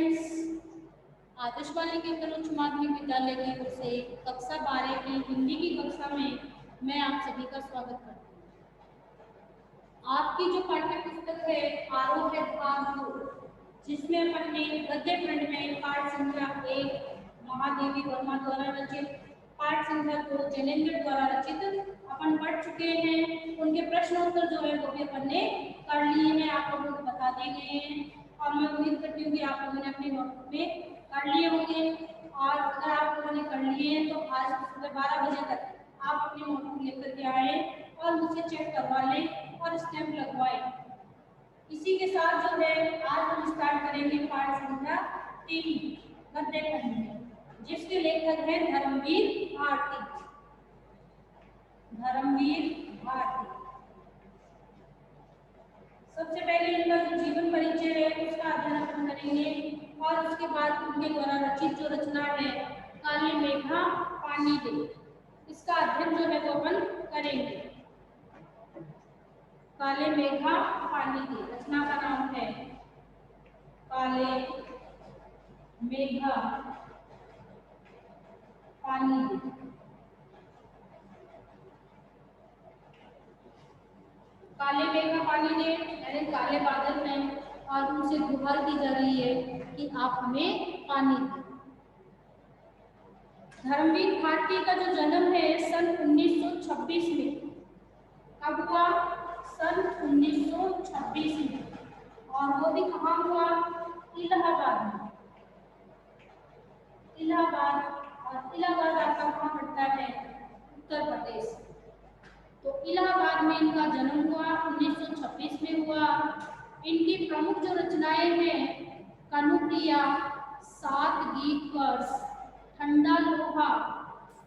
Students, आदर्श बालिका उच्च माध्यमिक विद्यालय की ओर से कक्षा 12 की हिंदी की कक्षा में मैं आप सभी का स्वागत करती हूँ। आपकी जो पाठ्य पुस्तक है आरोह है भाग 2, जिसमें अपन ने गद्य खंड में पाठ संख्या 1 महादेवी वर्मा द्वारा रचित, पाठ संख्या 2 जैनेन्द्र द्वारा रचित अपन पढ़ चुके हैं। उनके प्रश्न उत्तर जो है वो भी अपन ने कर लिए हैं, आप लोगों को बता दिए गए हैं और मैं उम्मीद करती हूँ कि आप लोगों ने अपने नोटबुक में कर लिए होंगे। और अगर आप लोगों ने कर लिए हैं तो आज सुबह 12 बजे तक आप अपनी नोटबुक लेकर के आए और मुझसे चेक करवा लें और स्टैम्प लगवाएं। इसी के साथ जो है आज हम स्टार्ट करेंगे पाठ संख्या 3 गद्य खंड में, जिसके लेखक हैं धर्मवीर भारती। धर्मवीर भारती सबसे पहले इनका जो जीवन परिचय है उसका अध्ययन अपन करेंगे और उसके बाद उनके द्वारा रचित जो रचना है काले मेघा पानी दे, इसका अध्ययन जो है वो अपन करेंगे। काले मेघा पानी दे रचना का नाम है काले मेघा पानी दे। काले मेघा पानी दे यानी काले बादल हैं और उनसे गुहार की जा रही है कि आप हमें पानी दें। धर्मवीर भारती का जो जन्म है सन 1926 में, कब हुआ? सन 1926 में, और वो भी कहाँ हुआ? इलाहाबाद में। इलाहाबाद, और इलाहाबाद आपका कहाँ पड़ता है? उत्तर प्रदेश। तो इलाहाबाद में इनका जन्म हुआ, 1926 में हुआ। इनकी प्रमुख जो रचनाएं हैं कनुप्रिया, 7 गीत वर्ष, ठंडा लोहा,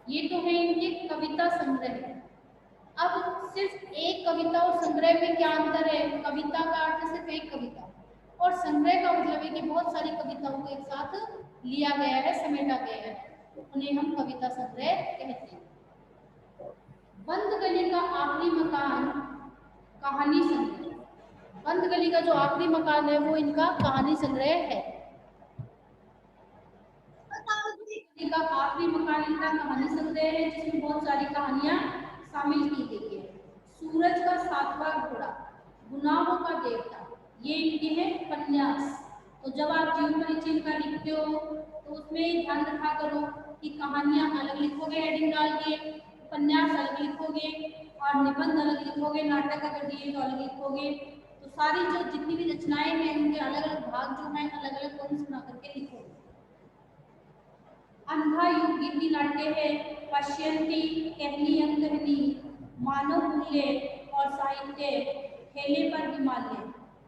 ये तो है इनके कविता संग्रह। अब सिर्फ एक कविता और संग्रह में क्या अंतर है? कविता का अर्थ सिर्फ एक कविता और संग्रह का मतलब है कि बहुत सारी कविताओं को एक साथ लिया गया है, समेटा गया है, तो उन्हें हम कविता संग्रह कहते हैं। बंद गली का आखिरी मकान कहानी संग्रह। बंद गली का जो आखिरी मकान है वो इनका कहानी संग्रह है। का आखिरी मकान इनका कहानी संग्रह है, जिसमें बहुत सारी कहानियां शामिल की गई है। सूरज का 7वां घोड़ा, गुनाहों का देवता, ये इनके हैं उपन्यास। तो जब आप जीवन परिचय का लिखते हो तो उसमें ध्यान रखा करो कि कहानियां अलग लिखोगे हेडिंग डाल के, उपन्यास अलग लिखोगे और निबंध अलग लिखोगे, नाटक अगर दिए तो अलग लिखोगे। तो सारी जो जितनी भी रचनाएं हैं उनके अलग अलग भाग जो हैं अलग अलग पॉइंट्स बना करके लिखोगे। अंधा युग गीति नाट्य है, पश्यंती, कहनी अंगहनी, मानव मूल्य और साहित्य, हेले पर हिमालय,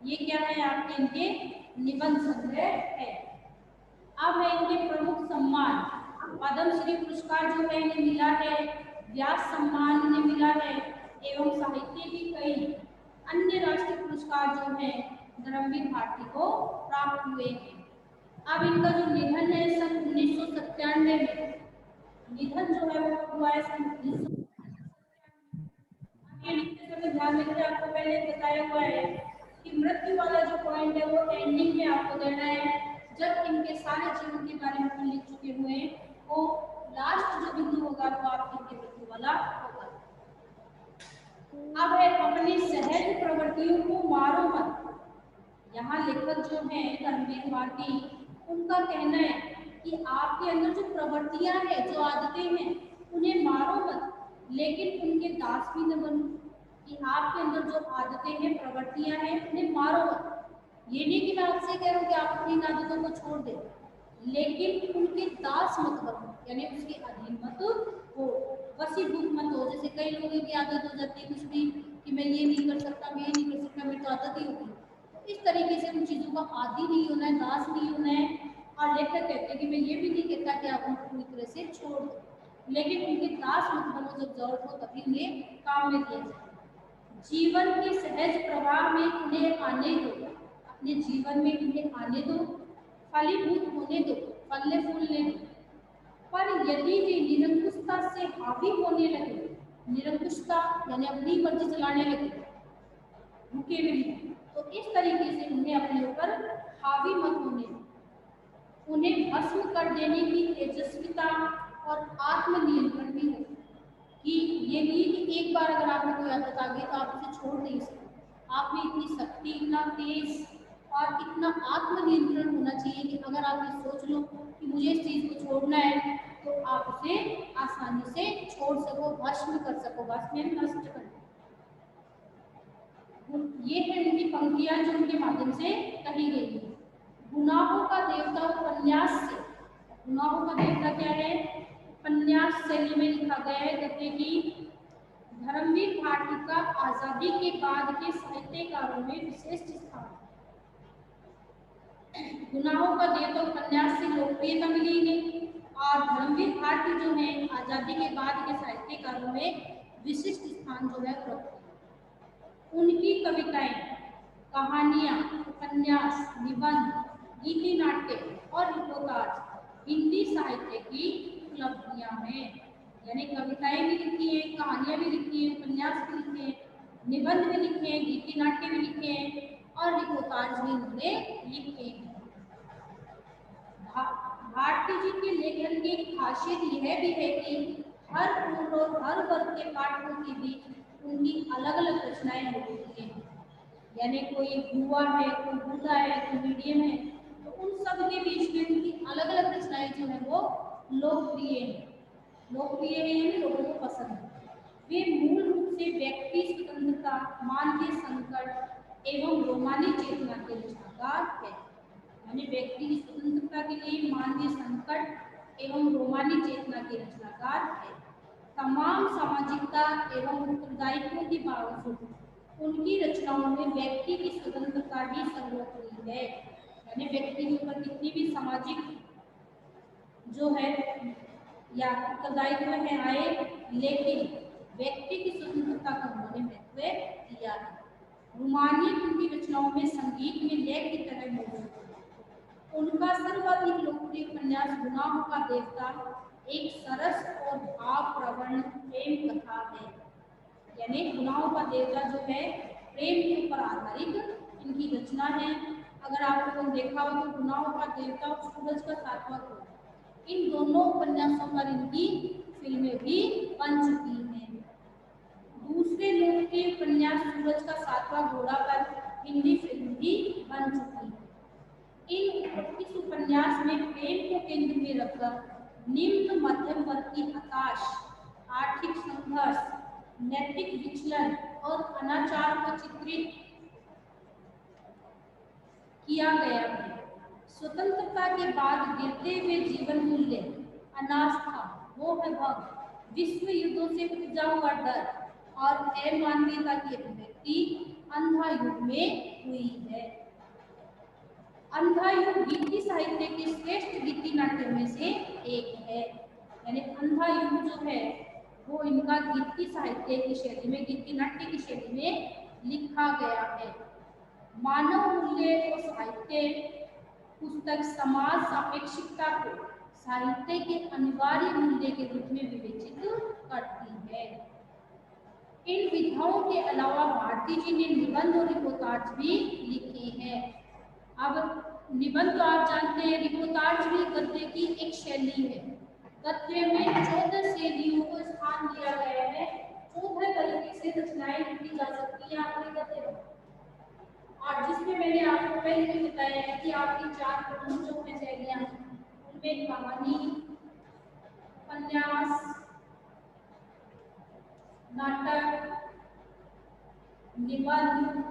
ये क्या है आपके इनके निबंध संग्रह है। अब है इनके प्रमुख सम्मान, पद्म श्री पुरस्कार जो है इन्हें मिला है, व्यास सम्मान इन्हें मिला है एवं साहित्य की कई अन्य राष्ट्रीय पुरस्कार जो है धर्मवीर भारती को प्राप्त हुए हैं। अब इनका जो निधन है सन 1997 में, निधन जो है वो हुआ है सन 1997। ये लिखते समय ध्यान रखिए, आपको पहले बताया हुआ है कि मृत्यु वाला जो पॉइंट है वो एंडिंग में आपको देना है। जब इनके सारे जीवन के बारे में हम लिख चुके हुए हैं, वो लास्ट जो बिंदु होगा वो आपकी इनकी मृत्यु वाला होगा। अब है अपनी सहज प्रवृत्तियों को मारो मत। यहाँ लेखक जो है धर्मवीर भारती, उनका कहना है कि आपके अंदर जो प्रवृत्तियां हैं, जो आदतें हैं, उन्हें मारो मत, लेकिन उनके दास भी न बनो। कि आपके अंदर जो आदतें हैं, प्रवृत्तियां हैं, उन्हें मारो मत। ये नहीं कि मैं आपसे कह रहा हूँ कि आप अपनी आदतों को छोड़ दें, लेकिन उनके दास मत बनो, यानी उसके अधीन मत हो, वशीभूत मत हो। जैसे कई लोगों की आदत हो जाती है कुछ भी कि मैं ये नहीं कर सकता, मैं ये नहीं कर सकता, मेरी तो आदत ही होगी। तो इस तरीके से उन चीज़ों का आदी नहीं होना है, दास नहीं होना है। और लेखक कहते हैं कि मैं ये भी नहीं कहता कि आप उनको पूरी तरह से छोड़ दो, लेकिन उनके दास मत बनो, जब जरूरत हो तभी उन्हें काम में लिया जाए। जीवन के सहज प्रवाह में उन्हें आने दो, अपने जीवन में उन्हें आने दो, फलीभूत होने दो, फलने फूलने दो। पर यदि वे निरंकुशता से हावी होने लगे, निरंकुशता यानी अपनी मर्जी चलाने लगे, रुके नहीं, तो इस तरीके से उन्हें अपने ऊपर हावी मत होने दो। उन्हें भस्म कर देने की तेजस्विता और आत्मनियंत्रण भी हो, कि ये नहीं कि एक बार अगर आपने कोई आदत आ गई तो आप उसे छोड़ नहीं सकते। आप में इतनी शक्ति, इतना तेज और इतना आत्मनियंत्रण होना चाहिए कि अगर आप ये सोच लो कि मुझे इस चीज़ को छोड़ना है तो आप उसे आसानी से छोड़ सको, भस्म कर सको। भस्म यानी नष्ट करना। ये है उनकी पंक्तियां जो उनके माध्यम से कही गई है। गुनाहों का देवता उपन्यास से, गुनाहों का देवता क्या है? उपन्यास शैली में लिखा गया है। कहते कि धर्मवीर भारती का आजादी के बाद के साहित्यकारों में विशिष्ट स्थान। गुनाहों का देवता उपन्यास से लोकप्रियता मिली है और धर्मवीर भारती जो है आजादी के बाद के साहित्यकारों में विशिष्ट स्थान जो है प्राप्त। उनकी कविताएं, कहानियां, उपन्यास, निबंध, गीति नाट्य और रिपोर्टाज हिंदी साहित्य की उपलब्धियां हैं। यानी कविताएं भी लिखी हैं, कहानियां भी लिखी हैं, उपन्यास भी लिखे हैं, निबंध भी लिखे हैं, गीति नाट्य भी लिखे हैं और रिपोर्टाज भी उन्होंने लिखे हैं। भारती जी के लेखन की खासियत यह भी है कि हर उम्र और हर वर्ग के पाठकों के बीच उनकी अलग अलग रचनाएं होती हैं। यानी कोई युवा है, कोई बूढ़ा है, कोई मीडियम है, तो उन सब के बीच में उनकी अलग अलग रचनाएं जो है वो लोकप्रिय है। लोकप्रिय है यानी लोगों को पसंद है। वे मूल रूप से व्यक्ति स्वतंत्रता, मानवीय संकट एवं रोमानी चेतना के रचनाकार है। यानी व्यक्ति की स्वतंत्रता के लिए मानवीय संकट एवं रोमानी चेतना के रचनाकार है। तमाम सामाजिकता एवं उत्तरदायित्वों के बावजूद उनकी रचनाओं में व्यक्ति की स्वतंत्रता ही सर्वोपरि है। यानी व्यक्ति के ऊपर कितनी भी सामाजिक जो है या उत्तरदायित्व में आए, लेकिन व्यक्ति की स्वतंत्रता को उन्होंने महत्व दिया है। रोमानी उनकी रचनाओं में संगीत में लय की तरह मौजूद है। उनका सर्वाधिक लोकप्रिय उपन्यास गुनाहों का देवता एक सरस और भावप्रवण प्रेम कथा है। यानी गुनाहों का देवता जो है प्रेम के ऊपर आधारित इनकी रचना है। अगर आप लोगों ने देखा हो तो गुनाहों का देवता और सूरज का सातवां घोड़ा, इन दोनों उपन्यासों पर इनकी फिल्में भी बन चुकी हैं। दूसरे लोकप्रिय उपन्यास सूरज का सातवां घोड़ा पर हिंदी फिल्म भी बन चुकी है। इस उपन्यास में प्रेम को केंद्र में रखकर निम्न मध्यम वर्ग की हताश, आर्थिक संघर्ष, नैतिक विचलन और अनाचार को चित्रित किया गया है। स्वतंत्रता के बाद गिरते हुए जीवन मूल्य, अनास्था, मोहभंग, विश्व युद्धों से उपजा हुआ डर और अमानवीयता की अभिव्यक्ति अंधा युग में हुई है। अंधा युग गीति साहित्य के श्रेष्ठ गीति नाट्य में से एक है। यानी अंधा युग जो है वो इनका गीति साहित्य की शैली में, गीति नाट्य की शैली में लिखा गया है। मानव मूल्य और साहित्य पुस्तक समाज सापेक्षिकता को साहित्य के अनिवार्य मूल्य के रूप में विवेचित करती है। इन विधाओं के अलावा भारती जी ने निबंध और रिपोर्टाज भी लिखे हैं। अब निबंध तो आप जानते हैं, रिपोर्टाज भी गद्य की एक शैली है। गद्य में 14 शैलियों को स्थान दिया गया है। 14 तरीके से रचनाएं लिखी जा सकती हैं आपके गद्य में, और जिसमें मैंने आपको पहले भी बताया है कि आपकी 4 प्रमुख जो है शैलियां, उनमें कहानी, उपन्यास, नाटक, निबंध,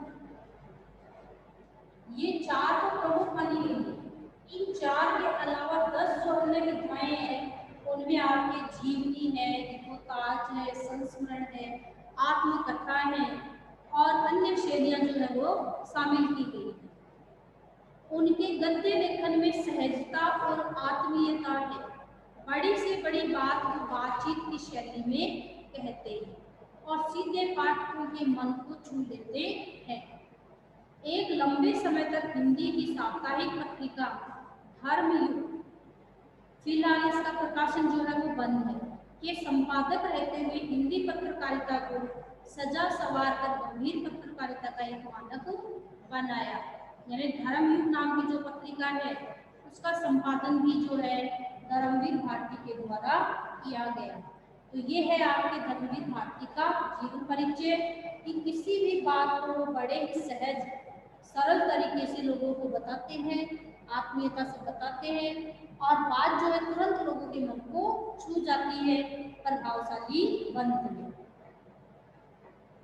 ये 4 तो प्रमुख मानी गई। इन 4 के अलावा 10 जो हमने विधाएं हैं उनमें आपके जीवनी है, रिपोर्टाज है, संस्मरण है, आत्मकथा है और अन्य शैलियां जो है वो शामिल की गई है। उनके गद्य लेखन में सहजता और आत्मीयता है। बड़ी से बड़ी बात को बातचीत की शैली में कहते हैं और सीधे पाठकों के मन को छू लेते हैं। एक लंबे समय तक हिंदी की साप्ताहिक पत्रिका धर्मयुग, फिलहाल इसका प्रकाशन जो है वो बंद है, के संपादक रहते हुए हिंदी पत्रकारिता को सजा सवार कर गंभीर पत्रकारिता का एक मानक बनाया। यानी धर्मयुग नाम की जो पत्रिका है उसका संपादन भी जो है धर्मवीर भारती के द्वारा किया गया। तो ये है आपके धर्मवीर भारती का जीवन परिचय कि किसी भी बात को वो बड़े ही सहज सरल तरीके से लोगों को बताते हैं, आत्मीयता से बताते हैं और बात जो है तुरंत लोगों के मन को छू जाती है, प्रभावशाली बनती है।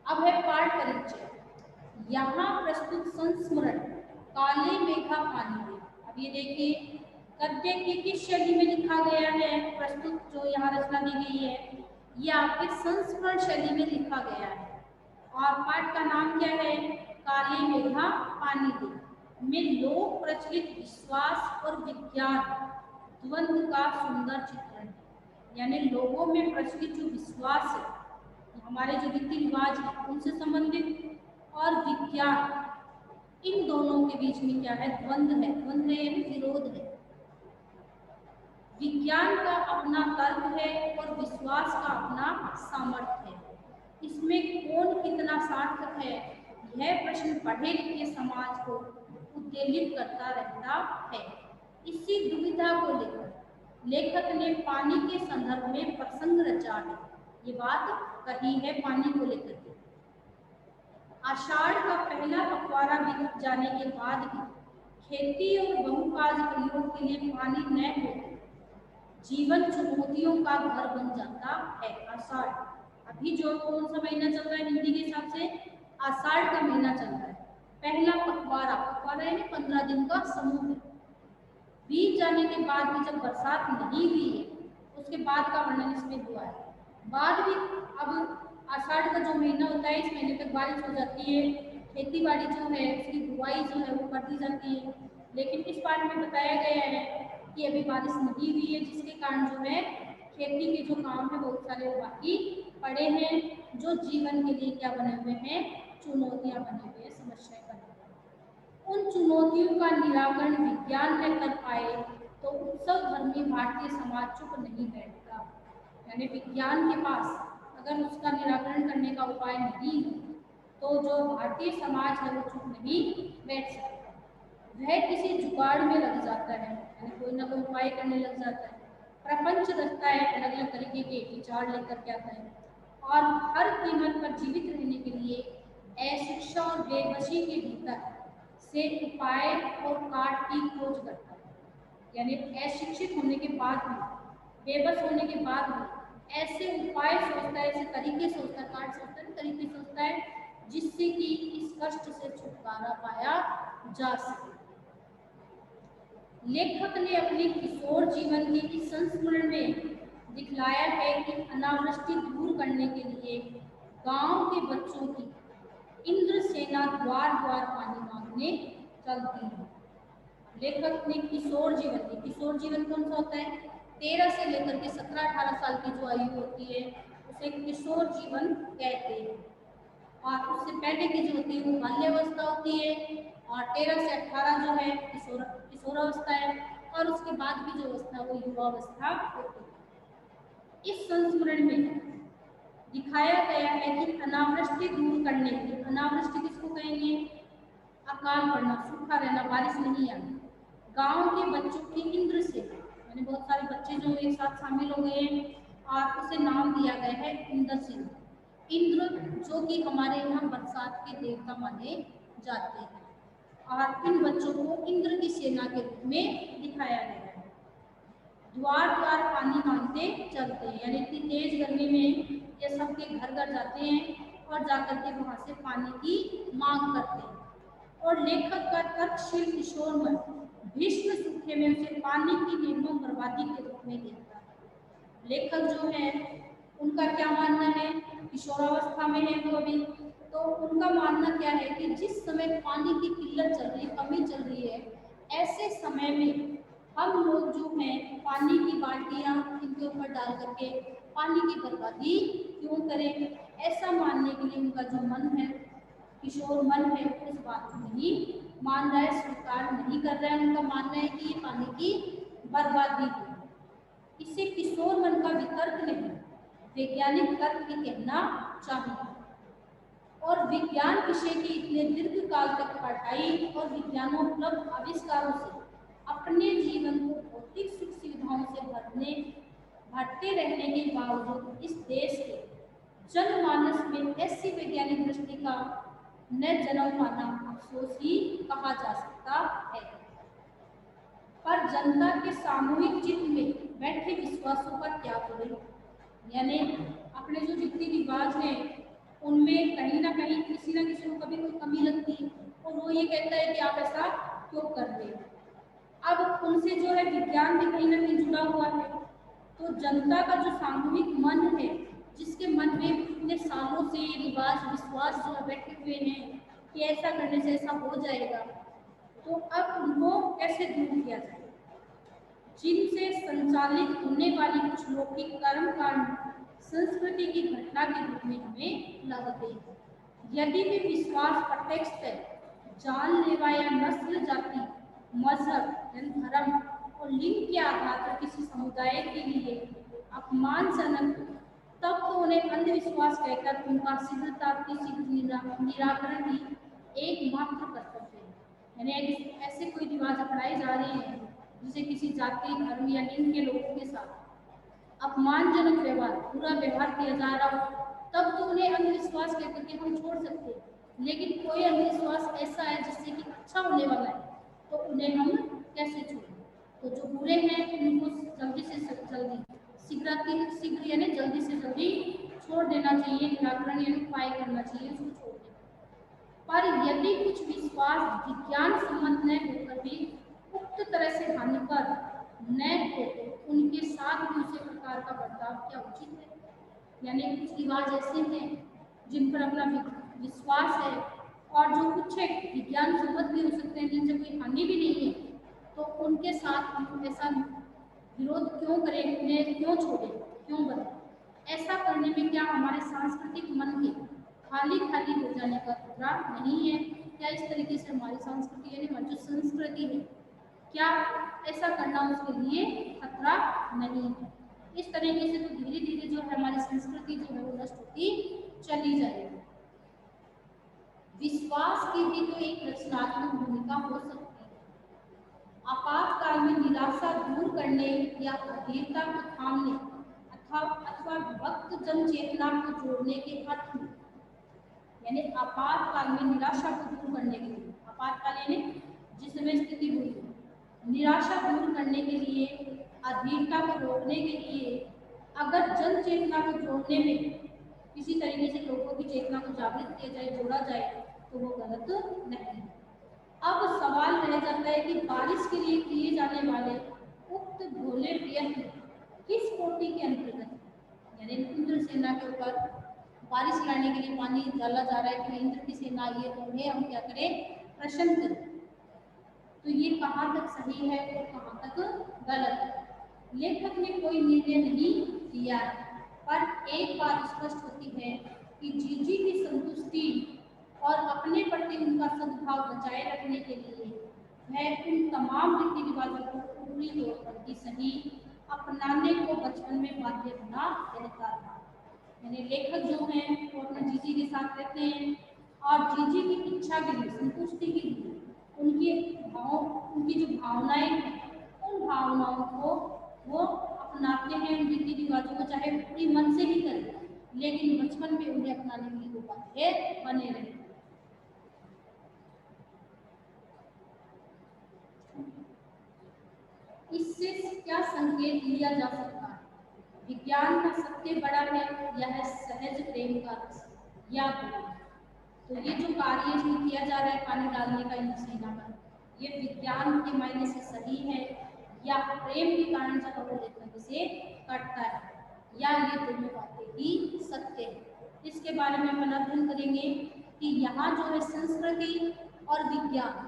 अब है पाठ परिचय। यहाँ प्रस्तुत संस्मरण काले मेघा पानी में। अब ये देखिए गद्य की किस शैली में लिखा गया है, प्रस्तुत जो यहाँ रचना दी गई है ये आपके संस्मरण शैली में लिखा गया है। और पाठ का नाम क्या है, काले मेघा पानी दे में लोक प्रचलित विश्वास और विज्ञान द्वंद्व का सुंदर चित्रण है। यानी लोगों में प्रचलित जो विश्वास है, हमारे जो रीति रिवाज है उनसे संबंधित, और विज्ञान, इन दोनों के बीच में क्या है, द्वंद्व है। द्वंद्व है यानी विरोध है। विज्ञान का अपना तर्क है और विश्वास का अपना सामर्थ्य है। इसमें कौन कितना सार्थक है, यह प्रश्न पढ़े लिखे समाज को उद्वेलित करता रहता है। इसी दुविधा को लेकर लेखक ने पानी के संदर्भ में प्रसंग रचा है। ये बात कही है पानी को लेकर के। आषाढ़ का पहला पखवाड़ा बीत जाने के बाद भी खेती और बहुकाज प्रयोग के लिए पानी न हो, जीवन चुनौतियों का घर बन जाता है। आषाढ़, अभी जो कौन सा महीना चल रहा है हिंदी के हिसाब से, आषाढ़ का महीना चल रहा है। पहला पखवाड़ा, पखवाड़ा यानी 15 दिन का समूह है। बीत जाने के बाद भी जब बरसात नहीं हुई है, उसके बाद का वर्णन इसमें हुआ है। बाद भी अब आषाढ़ का जो महीना होता है, इस महीने तक बारिश हो जाती है, खेती बाड़ी जो है उसकी बुआई जो है वो कर दी जाती है। लेकिन इस पाठ में बताया गया है कि अभी बारिश नहीं हुई है, जिसके कारण जो है खेती के जो काम है बहुत सारे बाकी पड़े हैं, जो जीवन के लिए क्या बने हुए हैं, चुनौतियां बने हुए हैं, समस्याएं बने हुए हैं। उन चुनौतियों का निराकरण विज्ञान में कर पाए तो उत्सव धर्मी भारतीय समाज चुप नहीं बैठता। यानी विज्ञान के पास अगर उसका निराकरण करने का उपाय नहीं है तो जो भारतीय समाज है वो चुप नहीं बैठ सकता। वह किसी जुगाड़ में लग जाता है, यानी कोई ना कोई उपाय करने लग जाता है, प्रपंच रचता है, अलग अलग तरीके के विचार लेकर के आता है और हर कीमत पर जीवित रहने के लिए अशिक्षा और बेबसी के भीतर से उपाय और काट की खोज करता है। यानी अशिक्षित होने के बाद भी, बेबस होने के बाद भी ऐसे उपाय सोचता है, ऐसे तरीके सोचता है, काट सोचता है, तरीके सोचता है जिससे कि इस कष्ट से छुटकारा पाया जा सके। लेखक ने अपने किशोर जीवन के इस संस्मरण में दिखलाया है कि अनावृष्टि दूर करने के लिए गांव के बच्चों की इंद्रसेना द्वार द्वार पानी मांगने चलती है। लेखक ने किशोर जीवन कौन सा होता है, 13 से लेकर के 17-18 साल की जो आयु होती है उसे किशोर जीवन कहते हैं। और उससे पहले की जो होती है वो बाल्यावस्था होती है, और 13 से 18 जो है किशोरावस्था है, और उसके बाद की जो अवस्था वो युवावस्था होती है। इस संस्मरण में दिखाया गया है कि अनावृष्टि दूर करने के लिए, अनावृष्टि किसको कहेंगे, अकाल पड़ना, सूखा रहना, बारिश नहीं आना, गांव के बच्चों की इंद्र से, यानी बहुत सारे बच्चे जो एक साथ शामिल हो गए और उसे नाम दिया गया है इंद्र सेना। इंद्र जो कि हमारे यहाँ बरसात के देवता माने जाते हैं, और इन बच्चों को इंद्र की सेना के रूप में दिखाया गया है। द्वार द्वार पानी मांगते चलते हैं, यानी इतनी तेज गर्मी में ये सबके घर घर जाते हैं और जाकर के वहाँ से पानी की मांग करते हैं। और लेखक का तर्कशील किशोर मन भीष्म सूखे में उसे पानी की निर्मम बर्बादी के रूप में देखता है। लेखक जो है उनका क्या मानना है, किशोरावस्था में है वो अभी, तो उनका मानना क्या है कि जिस समय पानी की किल्लत चल रही है, कमी चल रही है, ऐसे समय में हम लोग जो हैं पानी की बाल्टियाँ इनके ऊपर डाल करके पानी की बर्बादी क्यों करें। ऐसा मानने के लिए उनका जो मन है, किशोर मन है, इस बात को नहीं मान रहा है, स्वीकार नहीं कर रहा है। उनका मानना है कि ये पानी की बर्बादी है। इसे किशोर मन का वितर्क नहीं, वैज्ञानिक तर्क ही कहना चाहिए। और विज्ञान विषय की इतने दीर्घ काल तक पढ़ाई और विज्ञानोपलब्ध आविष्कारों से अपने जीवन को भौतिक सुख सुविधाओं से भरते रहने के बावजूद इस देश के जनमानस में ऐसी वैज्ञानिक दृष्टि का न जन्म पाना अफसोस ही कहा जा सकता है। पर जनता के सामूहिक चित्त में बैठे विश्वासों का क्या करें, यानी अपने जो रीति रिवाज हैं उनमें कहीं ना कहीं किसी न किसी को कभी कोई कमी लगती है और वो ये कहता है कि आप ऐसा क्यों कर रहे हैं। अब उनसे जो है विज्ञान भी कहीं ना कहीं जुड़ा हुआ है, तो जनता का जो सामूहिक मन है, जिसके मन में इतने सालों से ये रिवाज विश्वास जो है बैठे हुए हैं कि ऐसा करने से ऐसा हो जाएगा, तो अब उनको कैसे दूर किया जाए। जिनसे संचालित होने वाली कुछ लौकिक कर्मकांड संस्कृति की घटना के रूप में हमें लगते हैं। यदि वे विश्वास प्रत्यक्ष है, जानलेवा या नस्ल, जाति, मजहब, धर्म और लिंग के आधार पर किसी समुदाय के लिए अपमानजनक, तब तो उन्हें अंधविश्वास कहकर उनका शीघ्रता निराकरण ही एकमात्र कर्तव्य है। यानी ऐसे कोई रिवाज अपनाए जा रहे हैं जिसे किसी जाति, धर्म या लिंग के लोगों के साथ अपमानजनक व्यवहार, बुरा व्यवहार किया जा रहा हो, तब तो उन्हें अंधविश्वास कहकर के हम छोड़ सकते हैं। लेकिन कोई अंधविश्वास ऐसा है जिससे कि अच्छा होने वाला है, तो उन्हें हम कैसे छोड़ें। तो जो बुरे हैं उनको जल्दी से जल्दी शीघ्र यानी जल्दी से जल्दी छोड़ देना चाहिए, निराकरण यानी उपाय करना चाहिए उसको छोड़ने। पर यदि कुछ विश्वास विज्ञान सम्मत न होकर भी उक्त तरह से हानिकर न हो, तो उनके साथ भी उसी प्रकार का बर्ताव क्या उचित है। यानी कुछ रिवाज ऐसे हैं जिन पर अपना विश्वास है और जो कुछ है विज्ञान सम्मत भी हो सकते हैं, जिनसे कोई हानि भी नहीं है, तो उनके साथ हम ऐसा विरोध क्यों करें, उन्हें क्यों छोड़ें, क्यों बदलें। ऐसा करने में क्या हमारे सांस्कृतिक मन के खाली हो जाने का खतरा नहीं है? क्या इस तरीके से हमारी संस्कृति यानी हमारी जो संस्कृति है, क्या ऐसा करना उसके लिए खतरा नहीं है? इस तरीके से तो धीरे धीरे जो है हमारी संस्कृति जो है वो नष्ट होती चली जाएगी। विश्वास की भी तो एक रचनात्मक भूमिका हो सकती है। आपातकाल में निराशा दूर करने या अधीरता को थामने अथवा विभक्त जन चेतना को जोड़ने के अर्थ में, यानी आपातकाल में निराशा को दूर करने के लिए, आपातकाल यानी जिस समय स्थिति हुई, निराशा दूर करने के लिए, अधीरता को रोकने के लिए अगर जन चेतना को जोड़ने में किसी तरीके से लोगों की चेतना को जागृत किया जाए, जोड़ा जाए, तो वो गलत नहीं। अब सवाल रह जाता है कि बारिश के लिए किए जाने वाले उक्त भोले प्रयत्न किस कोटि के अंतर्गत है। यानी इंद्र सेना के ऊपर बारिश लाने के लिए पानी डाला जा रहा है कि इंद्र की सेना ये तो है, हम क्या करें, प्रश्न करें। तो ये कहाँ तक सही है और कहाँ तक गलत है, लेखक ने कोई निर्णय नहीं दिया, पर एक बात स्पष्ट होती है कि जीजी की संतुष्टि और अपने प्रति उनका सद्भाव बचाए रखने के लिए वह उन तमाम रीति रिवाजों को पूरी तौर पर ही सही अपनाने को बचपन में बाध्य बना रहता था। यानी लेखक जो हैं वो अपने जीजी के साथ रहते हैं और जीजी की इच्छा के लिए, संतुष्टि के लिए उनकी जो भावनाएं हैं, उन भावनाओं को वो अपनाते हैं, उन रीति रिवाजों को चाहे पूरी मन से ही करें, लेकिन बचपन में उन्हें अपनाने के लिए वो बाध्य बने रहे। इससे क्या संकेत लिया जा सकता है? विज्ञान का सत्य बड़ा है या है सहज प्रेम का रस या बड़ा? तो ये जो कार्य जो किया जा रहा है पानी डालने का इन सेना पर, ये विज्ञान के मायने से सही है या प्रेम के कारण जब वो लेकर इसे करता है, या ये दोनों बातें ही सत्य है? इसके बारे में अपन अध्ययन करेंगे कि यहाँ जो है संस्कृति और विज्ञान,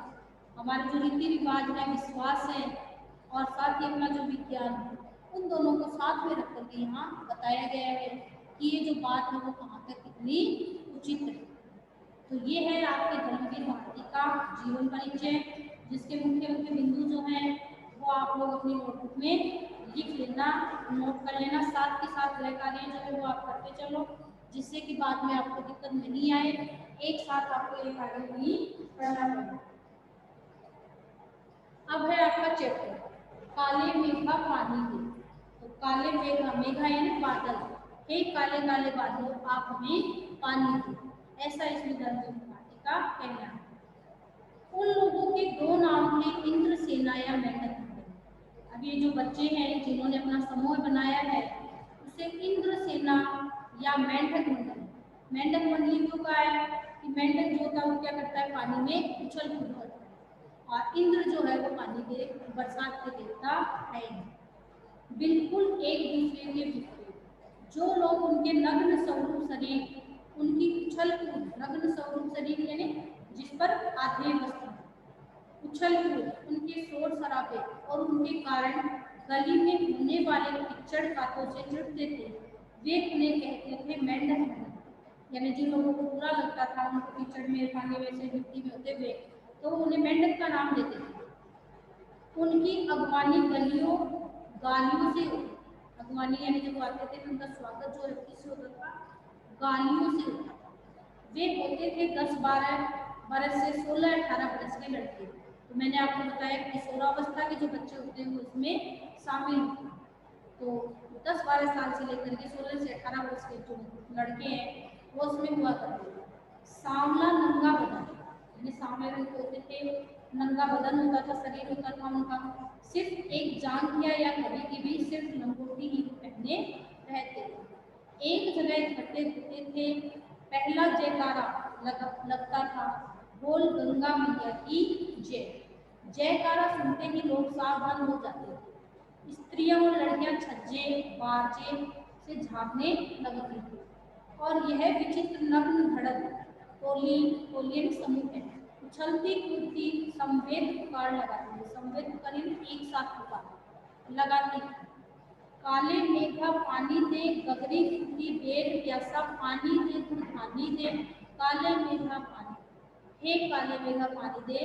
हमारे जो रीति रिवाज है, विश्वास है और साथ ही अपना जो विज्ञान है, उन दोनों को साथ में रख करके यहाँ बताया गया है कि ये जो बात है वो कहाँ तक कितनी उचित है। तो ये है आपके धर्मवीर भारती का जीवन परिचय, जिसके मुख्य मुख्य बिंदु जो हैं वो आप लोग अपनी नोटबुक में लिख लेना, नोट कर लेना। साथ के साथ वह कार्य जो है वो आप करते चलो, जिससे कि बाद में आपको दिक्कत नहीं आए। एक साथ आपको ये कार्य नहीं करना पड़ेगा। अब है आपका चैप्टर काले मेघा पानी दे। तो काले मेघा, मेघा यानी बादल, हे काले काले बादल आप हमें पानी दो, ऐसा इसमें दंत पाठी का कहना है। उन लोगों के दो नाम थे, इंद्रसेना या मेंढक मंडली। अब ये जो बच्चे हैं जिन्होंने अपना समूह बनाया है उसे इंद्रसेना या मेंढक मंडली, मेंढक मंडली क्यों कहा है कि मेंढक जो होता है वो क्या करता है, पानी में उछल कूद करता है, और इंद्र जो है वो पानी के बरसात के देवता है। बिल्कुल एक दूसरे के विपरीत। जो लोग उनके नग्न स्वरूप शरीर, उनकी उछल कूद, नग्न स्वरूप शरीर यानी जिस पर आधे वस्त्र, उछल कूद, उनके शोर शराबे और उनके कारण गली में होने वाले कीचड़ कांटों से चिढ़ते थे, वे उन्हें कहते थे मेंढक मंडली। यानी जिन लोगों को बुरा लगता था उनको कीचड़ में, पानी में से, मिट्टी में होते हुए, तो उन्हें मेंढक का नाम देते थे। उनकी अगवानी गलियों गालियों से, अगवानी यानी जब आते थे उनका स्वागत जो है किससे होता था, गालियों से होता था। वे होते थे 10-12 बरस से 16-18 बरस के लड़के। तो मैंने आपको बताया कि किशोरावस्था के जो बच्चे होते हैं वो इसमें शामिल होते हैं। तो 10-12 साल से लेकर के 16 से 18 वर्ष के जो लड़के हैं वो उसमें हुआ करते थे। सांवला नंगा बदन, यानी सांवले रंग के होते थे, नंगा बदन होता था, शरीर होता था उनका, सिर्फ एक जांघिया या कभी की भी सिर्फ लंगोटी ही पहने रहते थे। एक जगह इकट्ठे होते थे, पहला जयकारा लगता था, बोल गंगा मैया की जय। जयकारा सुनते ही लोग सावधान हो जाते थे। स्त्रियां और लड़कियां छज्जे बारजे से झांकने लगती थी, और यह विचित्र नग्न धड़क टोली समूह है, उछलती कूदती संवेद पुकार लगाती है, संवेद पुकार एक साथ पुकार लगाती थी। काले मेघा पानी दे, गगरी की बेर प्यासा पानी दे, तू पानी दे, काले मेघा पानी, हे काले मेघा पानी दे,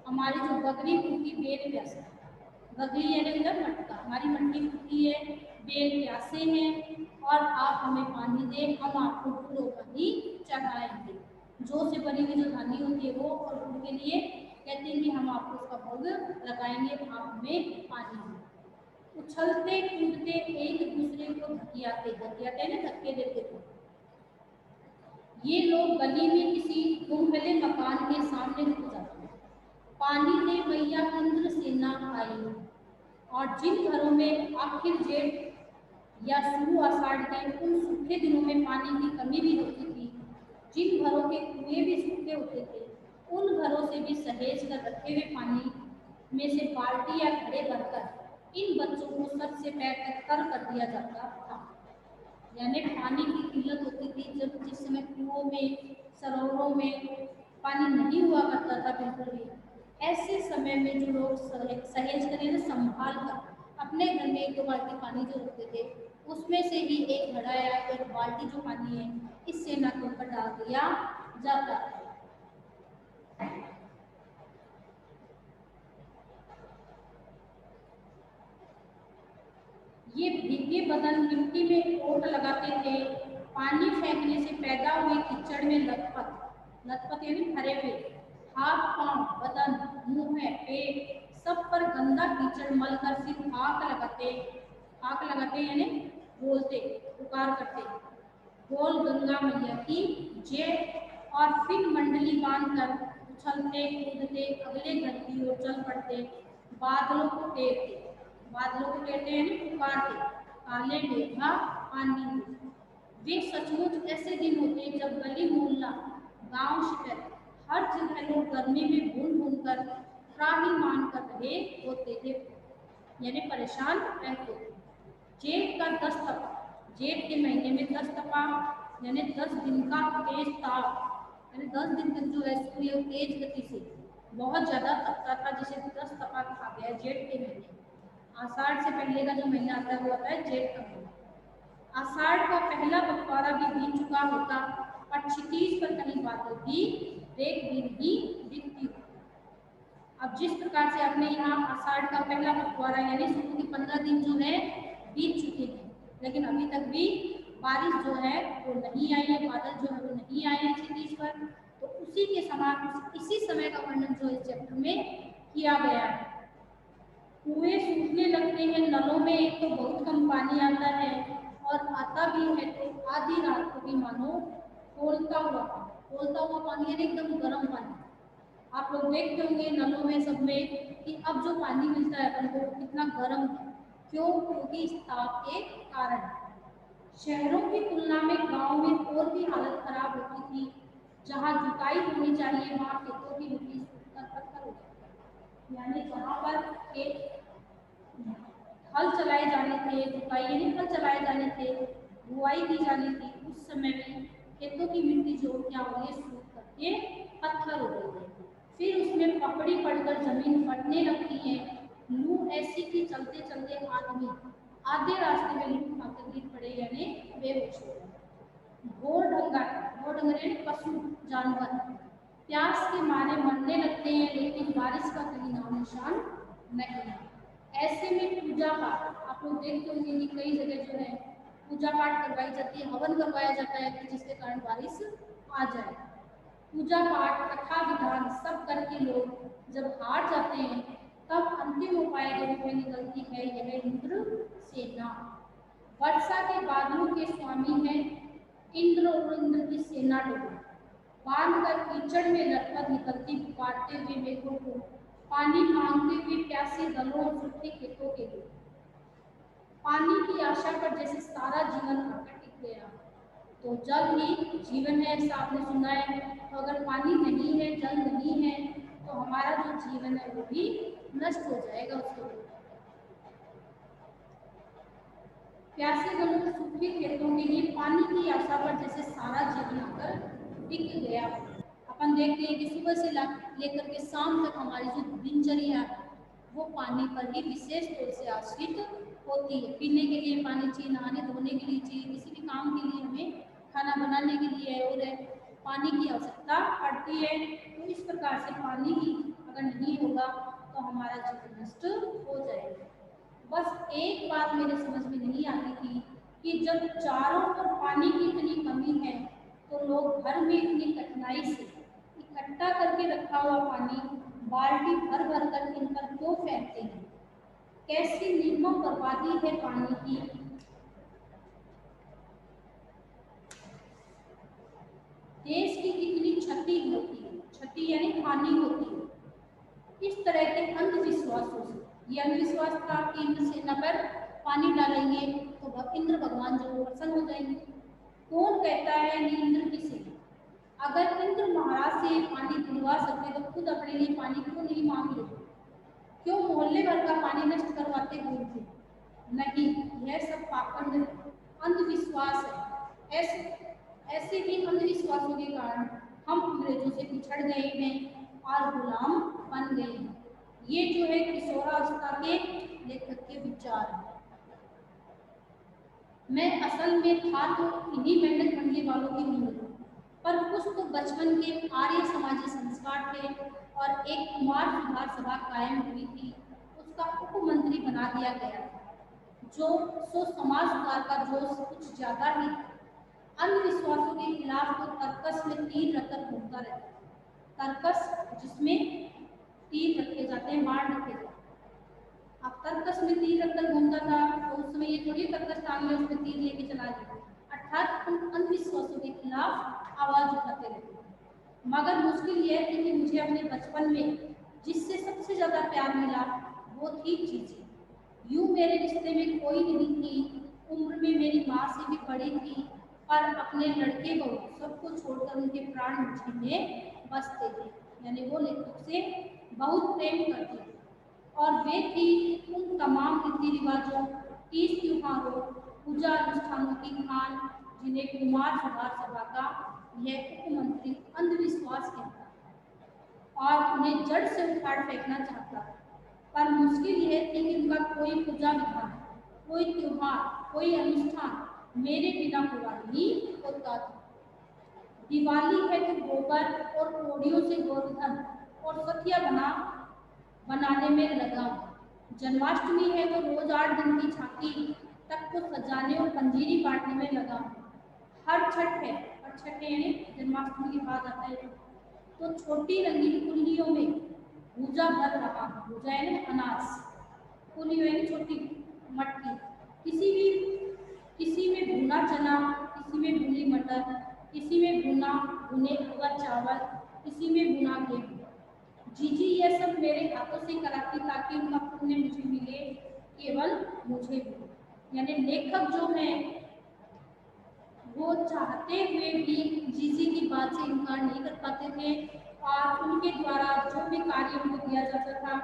हमारी जो गगरी की बेर प्यासा, गगरी यानी इधर मटका, हमारी मटकी फूटी है, बेर प्यासे हैं और आप हमें पानी दे, हम आपको गुड़ पानी चढ़ाएंगे। जो से बनी हुई जो धानी होती है वो, और गुड़ के लिए कहते हैं कि हम आपको उसका भोग लगाएंगे, आप हमें पानी दें। उछलते कूदते एक दूसरे को धकियाते, धकियाते ना धक्के देते थे। ये लोग गली में किसी दुमहले मकान के सामने रुक जाते, पानी दे मैया इंद्रसेना आई, और जिन घरों में आखिर जेठ या शुरू आषाढ़ के उन सूखे दिनों में पानी की कमी भी होती थी, जिन घरों के कुएं भी सूखे होते थे, उन घरों से भी सहेज कर रखे हुए पानी में से बाल्टी या घड़े भरकर इन बच्चों को सर से पैर तक तर कर दिया जाता था। यानी पानी की किल्लत होती थी, जब जिस समय कुओं में, सरोवरों में पानी नहीं हुआ करता था बिल्कुल भी, ऐसे समय में जो लोग सहेज कर संभाल कर अपने घर में 1-2 बाल्टी पानी जो रखते थे, उसमें से ही एक घड़ा या एक बाल्टी जो पानी है इस सेना के ऊपर डाल दिया जाता है। ये भीगे बदन मिट्टी में ओट लगाते थे, पानी फेंकने से पैदा हुए कीचड़ में लथपथ, लथपथ यानी भरे हुए, हाथ पांव बदन मुंह है पेट सब पर गंदा कीचड़ मल कर सिर्फ हाक लगाते यानी बोलते, पुकार करते, बोल गंगा मैया की जय, और फिर मंडली बांधकर उछलते कूदते अगले घर की ओर चल पड़ते, बादलों को टेरते, बादलों को टेरते यानी पुकारते, काले मेघा पानी। वे सचमुच ऐसे दिन होते जब गली मोहल्ला गांव शहर हर जगह लोग गर्मी में भून भून कर त्राहिमाम कर रहे होते थे, यानी परेशान रहते थे। जेठ का 10 तपा, जेठ के महीने में 10 तपा यानी 10 दिन का तेज ताप, यानी 10 दिन तक जो है सूर्य तेज गति से बहुत ज़्यादा तपता था, जिसे 10 तपा कहा गया है जेठ के महीने। आषाढ़ से पहले का जो महीना आता है वो आता है जेठ का महीना। आषाढ़ का पहला बटवारा भी बीत चुका होता और क्षितिज पर कहीं बादल की रेख भी नहीं दिखती। अब जिस प्रकार से आपने यहाँ आषाढ़ का पहला बटवारा यानी शुरू के 15 दिन जो है बीत चुके हैं, लेकिन अभी तक भी बारिश जो है वो नहीं आई है, बादल जो है वो नहीं आए हैं क्षितिज पर। तो उसी के समान इसी समय का वर्णन जो इस चैप्टर में किया गया है। कुएं सूखने लगते हैं, नलों में एक तो बहुत कम पानी आता है और आता भी है तो आधी रात को भी मानो खौलता हुआ पानी यानी एकदम गर्म पानी। आप लोग देखते होंगे नलों में सब में कि अब जो पानी मिलता है अपन को वो कितना गर्म है। क्यों? क्योंकि इस ताप के कारण। शहरों की तुलना में गांव में और भी हालत खराब होती थी। जहां जुताई होनी चाहिए वहां खेतों की मिट्टी सूखकर पत्थर हो जाती है। यानी जहां पर खेत हल चलाए जाने थे, जुताई यानी हल चलाए जाने थे, बुआई की जानी थी, उस समय में खेतों की मिट्टी जो क्या हो रही है, सूख करके पत्थर हो रही है। फिर उसमें पकड़ी पड़कर जमीन फटने लगती है। लू ऐसी कि चलते चलते आदमी आधे रास्ते में लू खाकर गिर पड़े यानी बेहोश हो गए। घोर डंगर यानी पशु जानवर प्यास के मारे मरने लगते हैं, लेकिन बारिश का कहीं नाम निशान नहीं। ऐसे में पूजा पाठ आप लोग देखते होंगे कि कई जगह जो है पूजा पाठ करवाई जाती है, हवन करवाया जाता है कि जिसके कारण बारिश आ जाए। पूजा पाठ कथा विधान सब करके लोग जब हार जाते हैं तब अंतिम उपाय के रूप में निकलती है यह इंद्र सेना। वर्षा के बादलों के स्वामी हैं इंद्र और इंद्र की सेना डूबी। बांध कर कीचड़ में लटपट निकलती पुकारते हुए मेघों को, पानी मांगते हुए प्यासे दलों और सूखे खेतों के लिए। पानी की आशा पर जैसे सारा जीवन आकर टिक गया। तो जल ही जीवन है, ऐसा आपने सुना है। तो अगर पानी नहीं है, जल नहीं है, तो हमारा जो जीवन है वो भी नष्ट हो जाएगा उसके लिए। प्यासे दलों और सूखे खेतों के लिए पानी की आशा पर जैसे सारा जीवन आकर टिक गया। अपन देखते हैं कि सुबह से लेकर के शाम तक हमारी जो दिनचर्या है वो पानी पर ही विशेष तौर से आश्रित होती है। पीने के लिए पानी चाहिए, नहाने धोने के लिए चाहिए, किसी भी काम के लिए हमें खाना बनाने के लिए और पानी की आवश्यकता पड़ती है। तो इस प्रकार से पानी ही अगर नहीं होगा तो हमारा जीवन नष्ट हो जाएगा। बस एक बात मेरे समझ में नहीं आती थी कि जब चारों ओर पानी की इतनी कमी है तो लोग घर में इतनी कठिनाई से इकट्ठा करके रखा हुआ पानी बाल्टी भर भर कर इन पर क्यों फेंकते हैं। कैसी निर्मम बर्बादी है पानी की। देश की कितनी क्षति होती है, क्षति यानी हानि होती है इस तरह के अंधविश्वासों से। ये अंधविश्वास था कि इंद्र सेना पर पानी डालेंगे तो इंद्र भगवान जो प्रसन्न हो जाएंगे। कौन कहता है इंद्र की सेना? अगर इंद्र महाराज से पानी दिलवा सकते तो खुद अपने लिए पानी क्यों नहीं मांग लेते? क्यों मोहल्ले भर का पानी नष्ट करवाते घूमते? नहीं, यह सब पाखंड अंधविश्वास है। ऐसे ही अंधविश्वासों के कारण हम अंग्रेजों से पिछड़ गए हैं और गुलाम बन गए हैं। ये जो है किशोरावस्था के लेखक के विचार हैं। मैं असल में था तो इन्हीं मेहनत मंडी वालों की हूँ, पर कुछ तो बचपन के आर्य समाजी संस्कार थे और एक कुमार सुधार सभा कायम हुई थी, उसका उपमंत्री बना दिया गया जो समाज सुधार का जोश कुछ ज्यादा ही। अंधविश्वासों के खिलाफ तो तर्कस में तीर रखकर घूमता रहता है। तर्कस जिसमें तीर रखे जाते हैं, बाण रखे जाते हैं। अब तर्कस में तीर रखकर घूमता था तो उस समय ये थोड़ी तर्कस टांग ले उसमें तीर लेके चला गया, अर्थात उन अंधविश्वासों के खिलाफ आवाज उठाते रहते। मगर मुश्किल यह थी कि मुझे अपने बचपन में जिससे सबसे ज्यादा प्यार मिला वो थी चीजें। यूं मेरे रिश्ते में कोई नहीं थी, उम्र में मेरी माँ से भी बड़ी थी, पर अपने लड़के बहू सबको छोड़कर उनके प्राण मुझी में बसते थे। यानी वो लेखक से बहुत प्रेम करती थी और वे थी उन तमाम रीति रिवाजों, तीज त्योहारों, पूजा अनुष्ठानों की खान जिन्हें कुमार सुधार सभा का यह उपमंत्री अंधविश्वास कहता और उन्हें जड़ से उखाड़ फेंकना चाहता। पर मुश्किल यह थी कि उनका कोई पूजा विधान, कोई त्योहार, कोई अनुष्ठान मेरे बिना पूरा नहीं होता था। दिवाली है तो गोबर और कोड़ियों से गोवर्धन और सखिया बनाने में लगा। जन्माष्टमी है तो रोज 8 दिन की झांकी तक को सजाने और पंजीरी बांटने में लगा। हर छठ है, और छठ यानी जन्माष्टमी के बाद आता है तो छोटी रंगीन कुल्लियों में भूजा भर रहा। भूजा यानी अनाज, फूली हुई छोटी मटकी, किसी में भुना चना, किसी में भुनी मटर, किसी में भुने हुआ चावल, किसी में भुना गेहूं। जीजी ये सब मेरे हाथों से कराती ताकि उनका पुण्य मुझे मिले, केवल मुझे भी। यानी लेखक जो है वो चाहते हुए भी जीजी की बात से इनकार नहीं कर पाते थे और उनके द्वारा जो भी कार्य उनको दिया जाता था,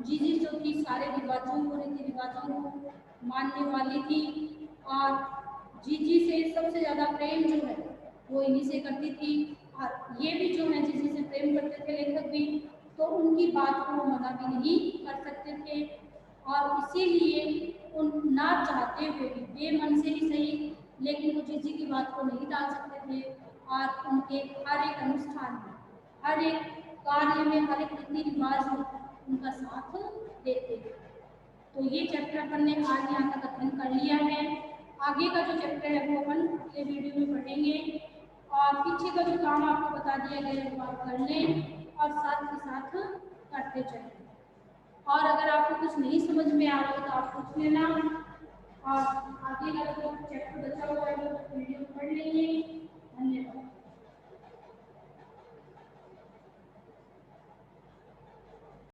जीजी जो थी सारे रिवाजों को, रीति रिवाजों को मानने वाली थी और जीजी से सबसे ज़्यादा प्रेम जो है वो इन्हीं से करती थी। और ये भी जो है जीजी से प्रेम करते थे लेखक भी, तो उनकी बात को वो मना भी नहीं कर सकते थे और इसीलिए उन ना चाहते हुए भी बेमन से ही सही, लेकिन वो जीजी की बात को नहीं टाल सकते थे और उनके हर एक अनुष्ठान में, हर एक कार्य में, हर एक रीति रिवाज में उनका साथ देते थे। तो ये चैप्टर अपन ने आज यहाँ तक अध्ययन कर लिया है। आगे का जो चैप्टर है वो अपन अगले वीडियो में पढ़ेंगे और पीछे का जो काम आपको बता दिया गया है वो आप कर लें और साथ के साथ करते चलें। और अगर आपको कुछ नहीं समझ में आ रहा हो तो आप पूछ लेना और आगे का जो चैप्टर